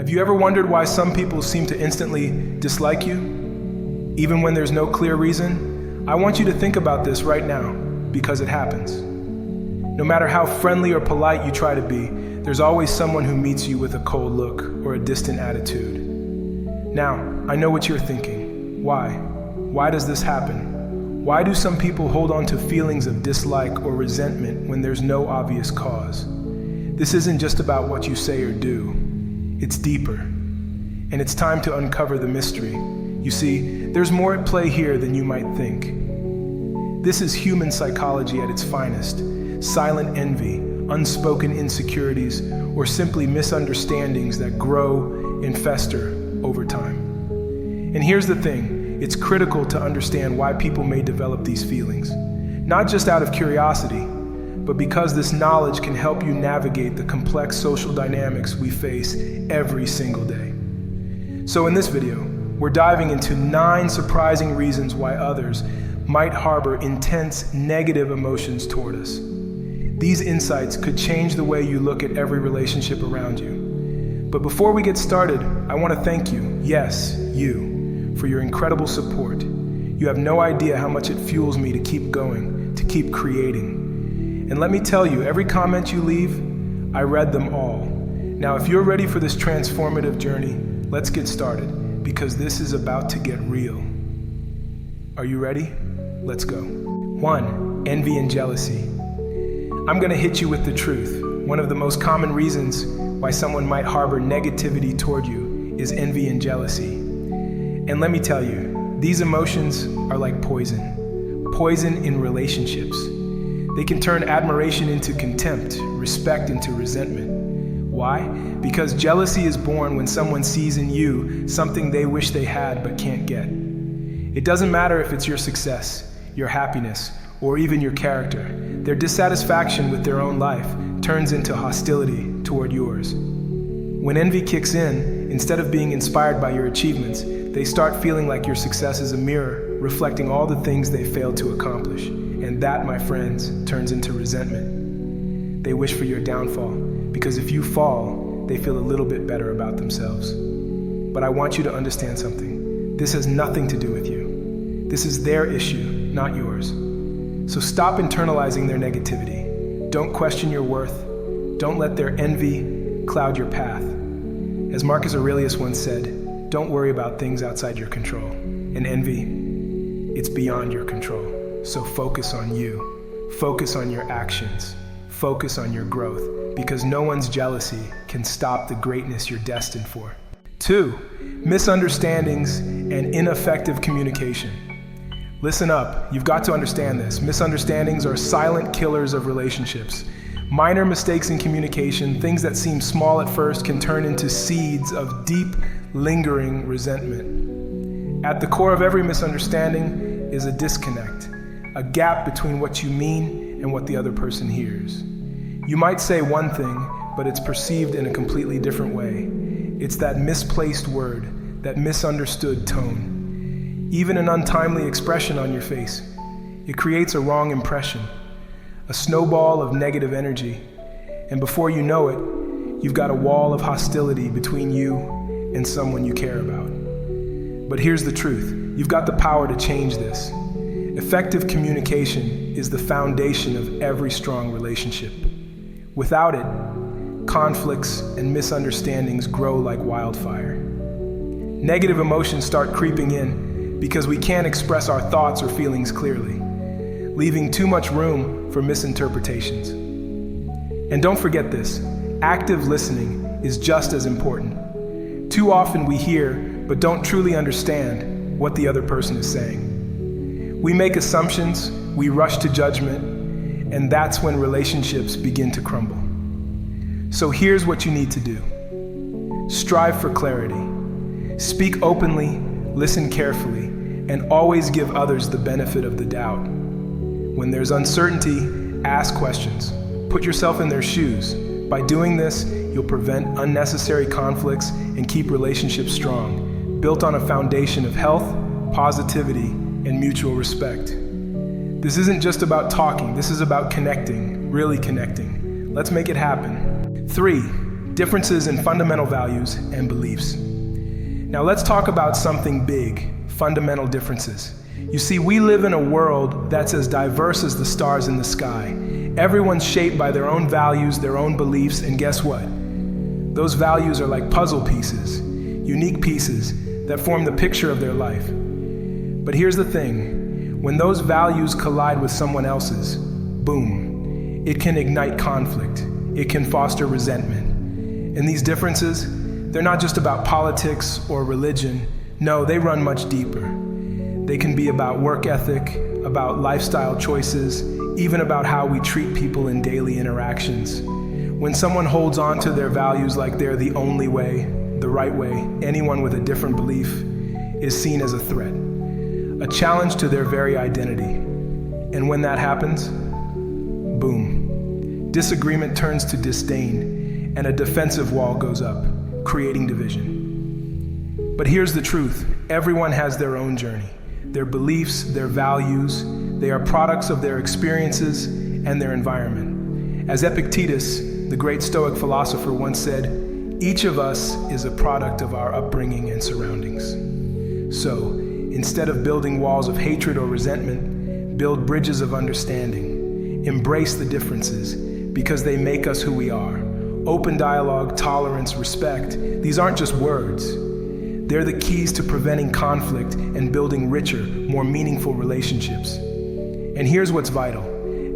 Have you ever wondered why some people seem to instantly dislike you, even when there's no clear reason? I want you to think about this right now, because it happens. No matter how friendly or polite you try to be, there's always someone who meets you with a cold look or a distant attitude. Now, I know what you're thinking. Why? Why does this happen? Why do some people hold on to feelings of dislike or resentment when there's no obvious cause? This isn't just about what you say or do. It's deeper. And it's time to uncover the mystery. You see, there's more at play here than you might think. This is human psychology at its finest. Silent envy, unspoken insecurities, or simply misunderstandings that grow and fester over time. And here's the thing, it's critical to understand why people may develop these feelings. Not just out of curiosity, but because this knowledge can help you navigate the complex social dynamics we face every single day. So in this video, we're diving into 9 surprising reasons why others might harbor intense negative emotions toward us. These insights could change the way you look at every relationship around you. But before we get started, I want to thank you, yes, you, for your incredible support. You have no idea how much it fuels me to keep going, to keep creating. And let me tell you, every comment you leave, I read them all. Now, if you're ready for this transformative journey, let's get started, because this is about to get real. Are you ready? Let's go. 1. Envy and jealousy. I'm going to hit you with the truth. One of the most common reasons why someone might harbor negativity toward you is envy and jealousy. And let me tell you, these emotions are like poison. Poison in relationships. They can turn admiration into contempt, respect into resentment. Why? Because jealousy is born when someone sees in you something they wish they had but can't get. It doesn't matter if it's your success, your happiness, or even your character. Their dissatisfaction with their own life turns into hostility toward yours. When envy kicks in, instead of being inspired by your achievements, they start feeling like your success is a mirror reflecting all the things they failed to accomplish. And that, my friends, turns into resentment. They wish for your downfall, because if you fall, they feel a little bit better about themselves. But I want you to understand something. This has nothing to do with you. This is their issue, not yours. So stop internalizing their negativity. Don't question your worth. Don't let their envy cloud your path. As Marcus Aurelius once said, don't worry about things outside your control. And envy, it's beyond your control. So focus on you. Focus on your actions. Focus on your growth, because no one's jealousy can stop the greatness you're destined for. 2. Misunderstandings and ineffective communication. Listen up, you've got to understand this. Misunderstandings are silent killers of relationships. Minor mistakes in communication, things that seem small at first, can turn into seeds of deep, lingering resentment. At the core of every misunderstanding is a disconnect, a gap between what you mean and what the other person hears. You might say one thing, but it's perceived in a completely different way. It's that misplaced word, that misunderstood tone, even an untimely expression on your face. It creates a wrong impression, a snowball of negative energy, and before you know it, you've got a wall of hostility between you and someone you care about. But here's the truth, you've got the power to change this. Effective communication is the foundation of every strong relationship. Without it, conflicts and misunderstandings grow like wildfire. Negative emotions start creeping in because we can't express our thoughts or feelings clearly, leaving too much room for misinterpretations. And don't forget this, active listening is just as important. Too often we hear, but don't truly understand what the other person is saying. We make assumptions, we rush to judgment, and that's when relationships begin to crumble. So here's what you need to do. Strive for clarity. Speak openly, listen carefully, and always give others the benefit of the doubt. When there's uncertainty, ask questions. Put yourself in their shoes. By doing this, you'll prevent unnecessary conflicts and keep relationships strong, built on a foundation of health, positivity, and mutual respect. This isn't just about talking, this is about connecting, really connecting. Let's make it happen. 3. differences in fundamental values and beliefs. Now let's talk about something big, fundamental differences. You see, we live in a world that's as diverse as the stars in the sky. Everyone's shaped by their own values, their own beliefs, and guess what? Those values are like puzzle pieces, unique pieces that form the picture of their life. But here's the thing, when those values collide with someone else's, boom, it can ignite conflict. It can foster resentment. And these differences, they're not just about politics or religion. No, they run much deeper. They can be about work ethic, about lifestyle choices, even about how we treat people in daily interactions. When someone holds on to their values like they're the only way, the right way, anyone with a different belief is seen as a threat, a challenge to their very identity. And when that happens, boom, disagreement turns to disdain and a defensive wall goes up, creating division. But here's the truth, everyone has their own journey. Their beliefs, their values, they are products of their experiences and their environment. As Epictetus, the great Stoic philosopher, once said, each of us is a product of our upbringing and surroundings. So, instead of building walls of hatred or resentment, build bridges of understanding. Embrace the differences because they make us who we are. Open dialogue, tolerance, respect, these aren't just words. They're the keys to preventing conflict and building richer, more meaningful relationships. And here's what's vital.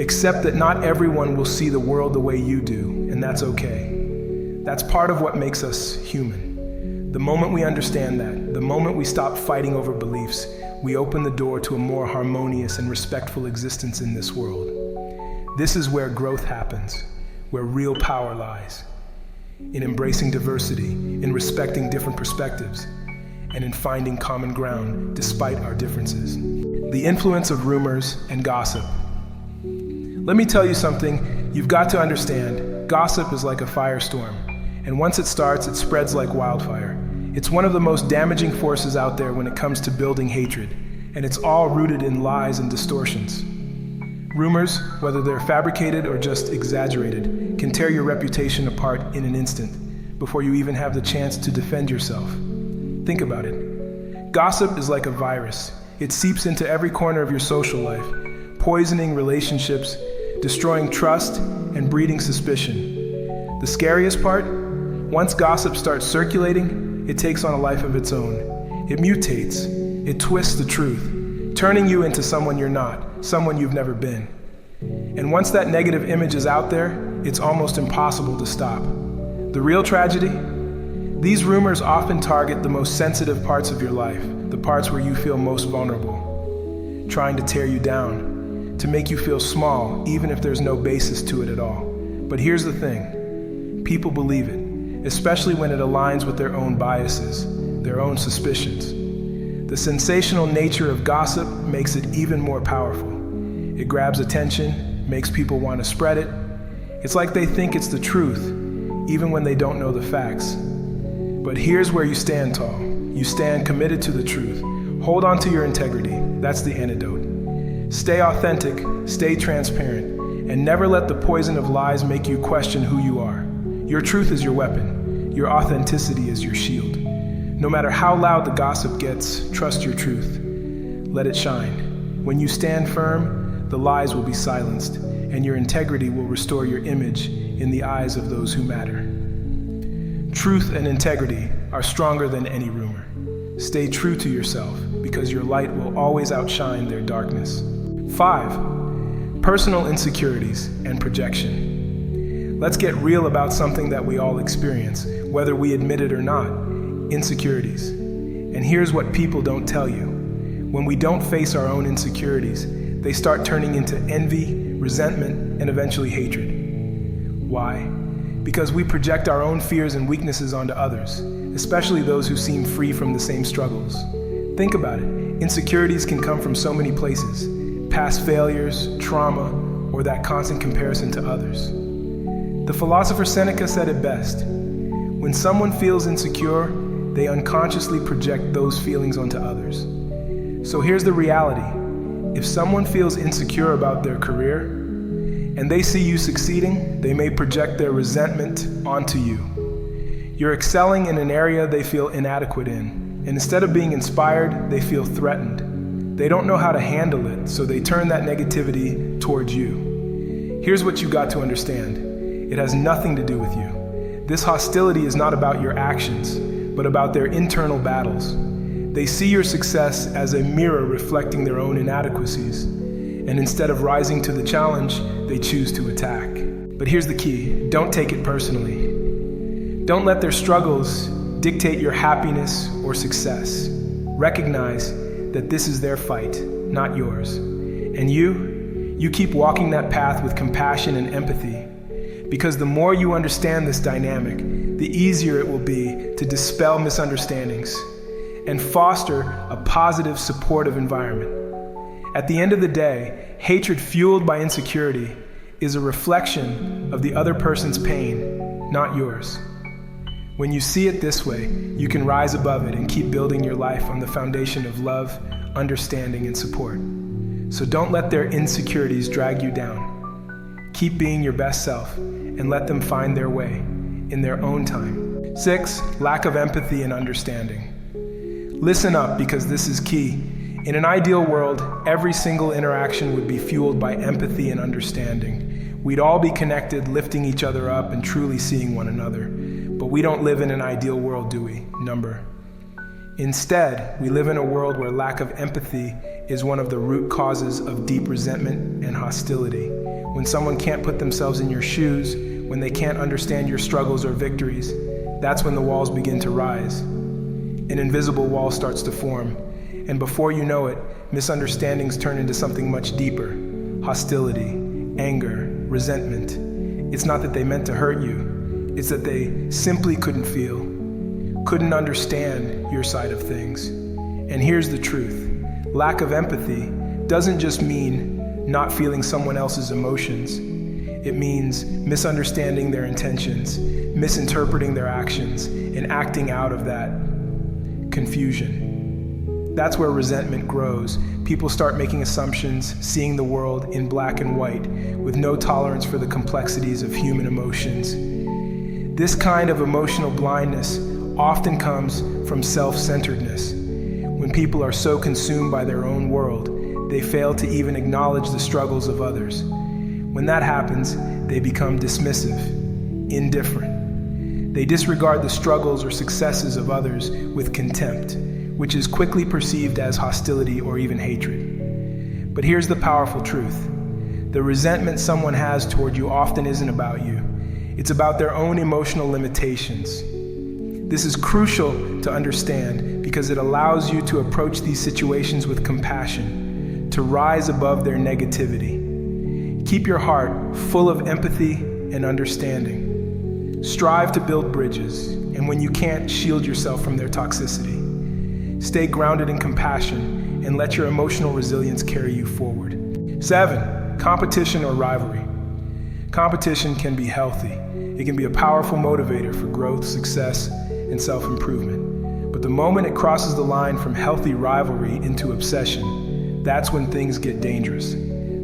Accept that not everyone will see the world the way you do, and that's okay. That's part of what makes us human. The moment we understand that, the moment we stop fighting over beliefs, we open the door to a more harmonious and respectful existence in this world. This is where growth happens, where real power lies. In embracing diversity, in respecting different perspectives, and in finding common ground despite our differences. The influence of rumors and gossip. Let me tell you something you've got to understand. Gossip is like a firestorm, and once it starts, it spreads like wildfire. It's one of the most damaging forces out there when it comes to building hatred, and it's all rooted in lies and distortions. Rumors, whether they're fabricated or just exaggerated, can tear your reputation apart in an instant before you even have the chance to defend yourself. Think about it. Gossip is like a virus. It seeps into every corner of your social life, poisoning relationships, destroying trust, and breeding suspicion. The scariest part? Once gossip starts circulating, it takes on a life of its own. It mutates. It twists the truth, turning you into someone you're not, someone you've never been. And once that negative image is out there, it's almost impossible to stop. The real tragedy? These rumors often target the most sensitive parts of your life, the parts where you feel most vulnerable, trying to tear you down, to make you feel small, even if there's no basis to it at all. But here's the thing, people believe it, especially when it aligns with their own biases, their own suspicions. The sensational nature of gossip makes it even more powerful. It grabs attention, makes people want to spread it. It's like they think it's the truth, even when they don't know the facts. But here's where you stand tall. You stand committed to the truth. Hold on to your integrity. That's the antidote. Stay authentic, stay transparent, and never let the poison of lies make you question who you are. Your truth is your weapon. Your authenticity is your shield. No matter how loud the gossip gets, trust your truth. Let it shine. When you stand firm, the lies will be silenced, and your integrity will restore your image in the eyes of those who matter. Truth and integrity are stronger than any rumor. Stay true to yourself, because your light will always outshine their darkness. 5. Personal insecurities and projection. Let's get real about something that we all experience, whether we admit it or not, insecurities. And here's what people don't tell you. When we don't face our own insecurities, they start turning into envy, resentment, and eventually hatred. Why? Because we project our own fears and weaknesses onto others, especially those who seem free from the same struggles. Think about it. Insecurities can come from so many places. Past failures, trauma, or that constant comparison to others. The philosopher Seneca said it best. When someone feels insecure, they unconsciously project those feelings onto others. So here's the reality. If someone feels insecure about their career, and they see you succeeding, they may project their resentment onto you. You're excelling in an area they feel inadequate in, and instead of being inspired, they feel threatened. They don't know how to handle it, so they turn that negativity towards you. Here's what you got to understand. It has nothing to do with you. This hostility is not about your actions, but about their internal battles. They see your success as a mirror reflecting their own inadequacies, and instead of rising to the challenge, they choose to attack. But here's the key: don't take it personally. Don't let their struggles dictate your happiness or success. Recognize that this is their fight, not yours. And you keep walking that path with compassion and empathy, because the more you understand this dynamic, the easier it will be to dispel misunderstandings and foster a positive, supportive environment. At the end of the day, hatred fueled by insecurity is a reflection of the other person's pain, not yours. When you see it this way, you can rise above it and keep building your life on the foundation of love, understanding, and support. So don't let their insecurities drag you down. Keep being your best self and let them find their way in their own time. 6, lack of empathy and understanding. Listen up, because this is key. In an ideal world, every single interaction would be fueled by empathy and understanding. We'd all be connected, lifting each other up and truly seeing one another. But we don't live in an ideal world, do we? Instead, we live in a world where lack of empathy is one of the root causes of deep resentment and hostility. When someone can't put themselves in your shoes, when they can't understand your struggles or victories, that's when the walls begin to rise. An invisible wall starts to form, and before you know it, misunderstandings turn into something much deeper: hostility, anger, resentment. It's not that they meant to hurt you. It's that they simply couldn't feel, couldn't understand your side of things. And here's the truth: lack of empathy doesn't just mean not feeling someone else's emotions. It means misunderstanding their intentions, misinterpreting their actions, and acting out of that confusion. That's where resentment grows. People start making assumptions, seeing the world in black and white, with no tolerance for the complexities of human emotions. This kind of emotional blindness often comes from self-centeredness. When people are so consumed by their own world, they fail to even acknowledge the struggles of others. When that happens, they become dismissive, indifferent. They disregard the struggles or successes of others with contempt, which is quickly perceived as hostility or even hatred. But here's the powerful truth: the resentment someone has toward you often isn't about you. It's about their own emotional limitations. This is crucial to understand because it allows you to approach these situations with compassion, to rise above their negativity. Keep your heart full of empathy and understanding. Strive to build bridges, and when you can't, shield yourself from their toxicity. Stay grounded in compassion and let your emotional resilience carry you forward. 7, competition or rivalry. Competition can be healthy. It can be a powerful motivator for growth, success, and self-improvement. But the moment it crosses the line from healthy rivalry into obsession, that's when things get dangerous.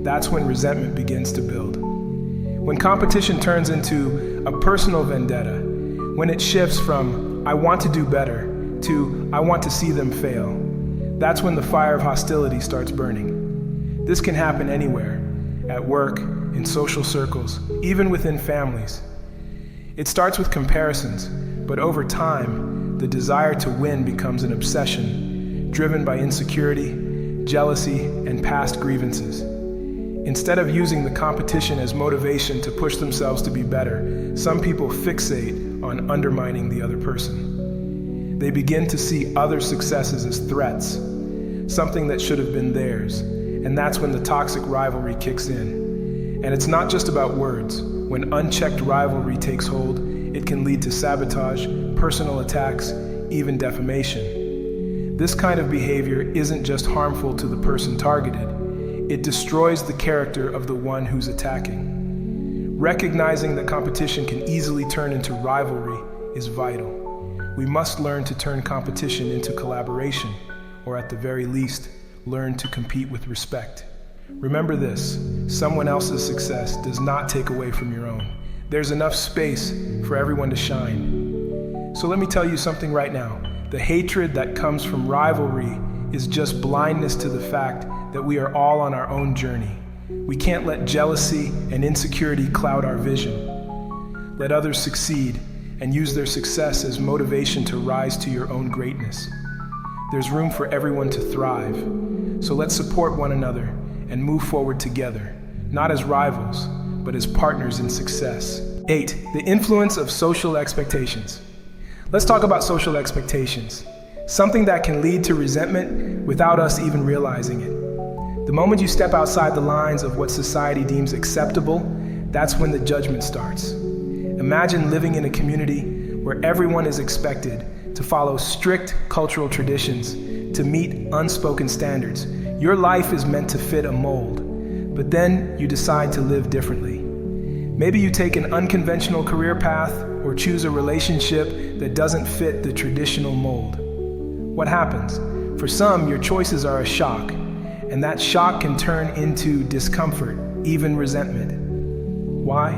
That's when resentment begins to build. When competition turns into a personal vendetta, when it shifts from "I want to do better" to "I want to see them fail," that's when the fire of hostility starts burning. This can happen anywhere: at work, in social circles, even within families. It starts with comparisons, but over time, the desire to win becomes an obsession, driven by insecurity, jealousy, and past grievances. Instead of using the competition as motivation to push themselves to be better, some people fixate on undermining the other person. They begin to see other successes as threats, something that should have been theirs, and that's when the toxic rivalry kicks in. And it's not just about words. When unchecked rivalry takes hold, it can lead to sabotage, personal attacks, even defamation. This kind of behavior isn't just harmful to the person targeted, it destroys the character of the one who's attacking. Recognizing that competition can easily turn into rivalry is vital. We must learn to turn competition into collaboration, or at the very least, learn to compete with respect. Remember this: someone else's success does not take away from your own. There's enough space for everyone to shine. So let me tell you something right now. The hatred that comes from rivalry is just blindness to the fact that we are all on our own journey. We can't let jealousy and insecurity cloud our vision. Let others succeed and use their success as motivation to rise to your own greatness. There's room for everyone to thrive. So let's support one another and move forward together, not as rivals, but as partners in success. 8. The influence of social expectations. Let's talk about social expectations, something that can lead to resentment without us even realizing it. The moment you step outside the lines of what society deems acceptable, that's when the judgment starts. Imagine living in a community where everyone is expected to follow strict cultural traditions, to meet unspoken standards. Your life is meant to fit a mold, but then you decide to live differently. Maybe you take an unconventional career path or choose a relationship that doesn't fit the traditional mold. What happens? For some, your choices are a shock, and that shock can turn into discomfort, even resentment. Why?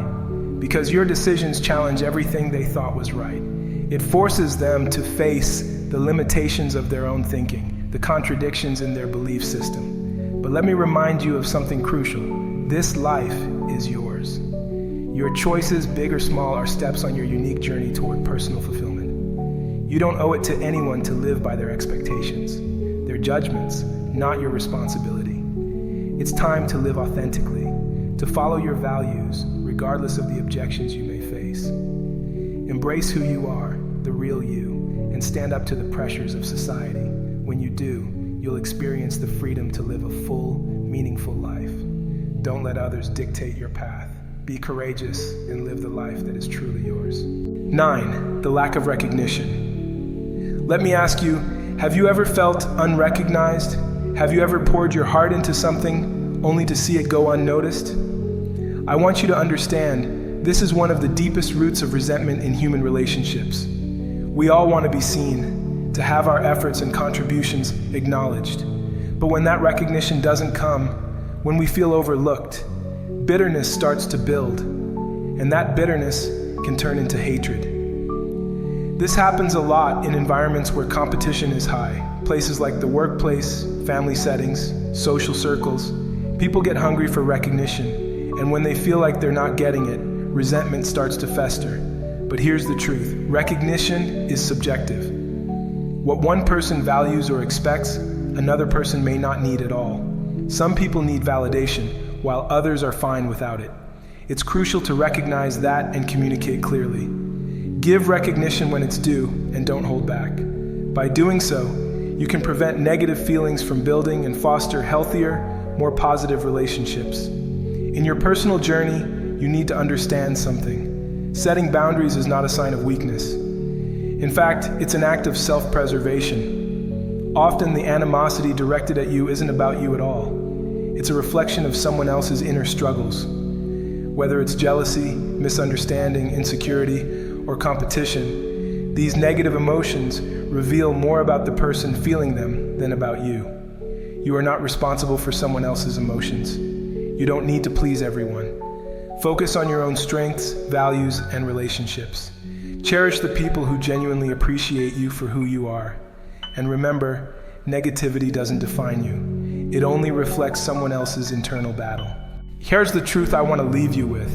Because your decisions challenge everything they thought was right. It forces them to face the limitations of their own thinking, the contradictions in their belief system. But let me remind you of something crucial. This life is yours. Your choices, big or small, are steps on your unique journey toward personal fulfillment. You don't owe it to anyone to live by their expectations, their judgments, not your responsibility. It's time to live authentically, to follow your values, regardless of the objections you may face. Embrace who you are, the real you, and stand up to the pressures of society. When you do, you'll experience the freedom to live a full, meaningful life. Don't let others dictate your path. Be courageous and live the life that is truly yours. 9. The lack of recognition. Let me ask you, have you ever felt unrecognized? Have you ever poured your heart into something only to see it go unnoticed? I want you to understand, this is one of the deepest roots of resentment in human relationships. We all want to be seen, to have our efforts and contributions acknowledged. But when that recognition doesn't come, when we feel overlooked, bitterness starts to build, and that bitterness can turn into hatred. This happens a lot in environments where competition is high, places like the workplace, family settings, social circles. People get hungry for recognition, and when they feel like they're not getting it, resentment starts to fester. But here's the truth: recognition is subjective. What one person values or expects, another person may not need at all. Some people need validation, while others are fine without it. It's crucial to recognize that and communicate clearly. Give recognition when it's due and don't hold back. By doing so, you can prevent negative feelings from building and foster healthier, more positive relationships. In your personal journey, you need to understand something. Setting boundaries is not a sign of weakness. In fact, it's an act of self-preservation. Often the animosity directed at you isn't about you at all. It's a reflection of someone else's inner struggles. Whether it's jealousy, misunderstanding, insecurity, or competition, these negative emotions reveal more about the person feeling them than about you. You are not responsible for someone else's emotions. You don't need to please everyone. Focus on your own strengths, values, and relationships. Cherish the people who genuinely appreciate you for who you are. And remember, negativity doesn't define you. It only reflects someone else's internal battle. Here's the truth I want to leave you with.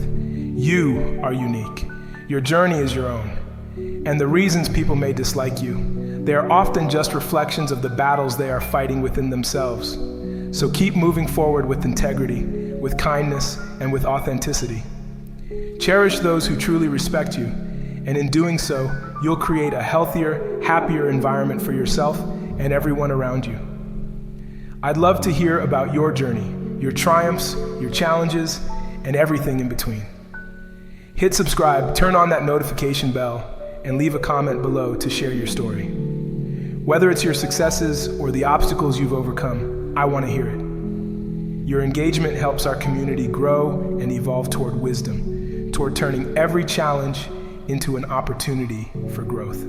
You are unique. Your journey is your own. And the reasons people may dislike you, they are often just reflections of the battles they are fighting within themselves. So keep moving forward with integrity, with kindness, and with authenticity. Cherish those who truly respect you, and in doing so, you'll create a healthier, happier environment for yourself and everyone around you. I'd love to hear about your journey, your triumphs, your challenges, and everything in between. Hit subscribe, turn on that notification bell, and leave a comment below to share your story. Whether it's your successes or the obstacles you've overcome, I want to hear it. Your engagement helps our community grow and evolve toward wisdom, toward turning every challenge into an opportunity for growth.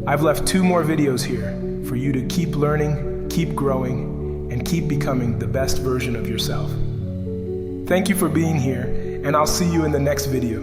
I've left 2 more videos here for you to keep learning, keep growing, and keep becoming the best version of yourself. Thank you for being here, and I'll see you in the next video.